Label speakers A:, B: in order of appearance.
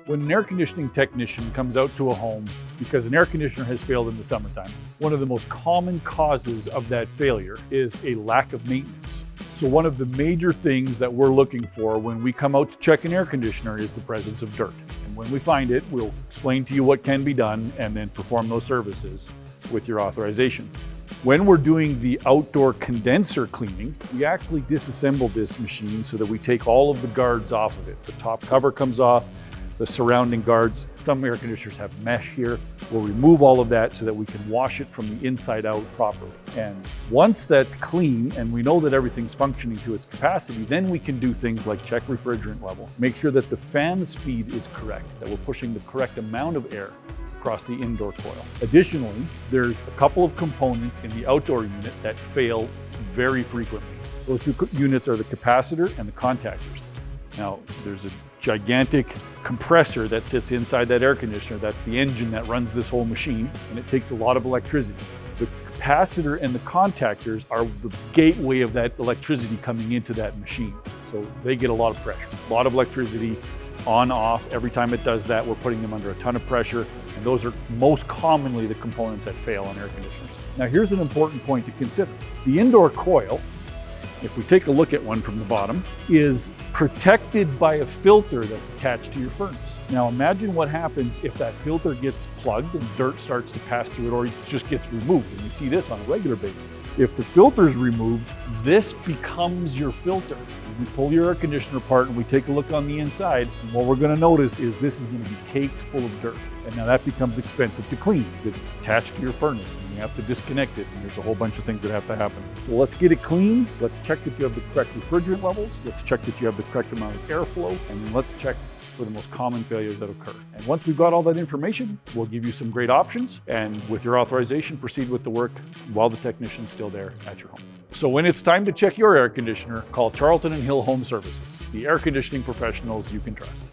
A: When an air conditioning technician comes out to a home because an air conditioner has failed in the summertime, one of the most common causes of that failure is a lack of maintenance. So one of the major things that we're looking for when we come out to check an air conditioner is the presence of dirt. And when we find it, we'll explain to you what can be done and then perform those services with your authorization. When we're doing the outdoor condenser cleaning, we actually disassemble this machine so that we take all of the guards off of it. The top cover comes off, the surrounding guards. Some air conditioners have mesh here. We'll remove all of that so that we can wash it from the inside out properly. And once that's clean and we know that everything's functioning to its capacity, then we can do things like check refrigerant level, make sure that the fan speed is correct, that we're pushing the correct amount of air across the indoor coil. Additionally, there's a couple of components in the outdoor unit that fail very frequently. Those two units are the capacitor and the contactors. Now, there's a gigantic compressor that sits inside that air conditioner. That's the engine that runs this whole machine, and it takes a lot of electricity. The capacitor and the contactors are the gateway of that electricity coming into that machine. So they get a lot of pressure, a lot of electricity on, off. Every time it does that, we're putting them under a ton of pressure, and those are most commonly the components that fail on air conditioners. Now, here's an important point to consider. The indoor coil, if we take a look at one from the bottom, is protected by a filter that's attached to your furnace. Now imagine what happens if that filter gets plugged and dirt starts to pass through it, or it just gets removed. And we see this on a regular basis. If the filter's removed, this becomes your filter. We pull your air conditioner apart and we take a look on the inside, and what we're going to notice is this is going to be caked full of dirt. And now that becomes expensive to clean because it's attached to your furnace and you have to disconnect it, and there's a whole bunch of things that have to happen. So let's get it clean. Let's check that you have the correct refrigerant levels. Let's check that you have the correct amount of airflow, and then let's check for the most common failures that occur. And once we've got all that information, we'll give you some great options, and with your authorization, proceed with the work while the technician's still there at your home. So when it's time to check your air conditioner, call Charlton & Hill Home Services, the air conditioning professionals you can trust.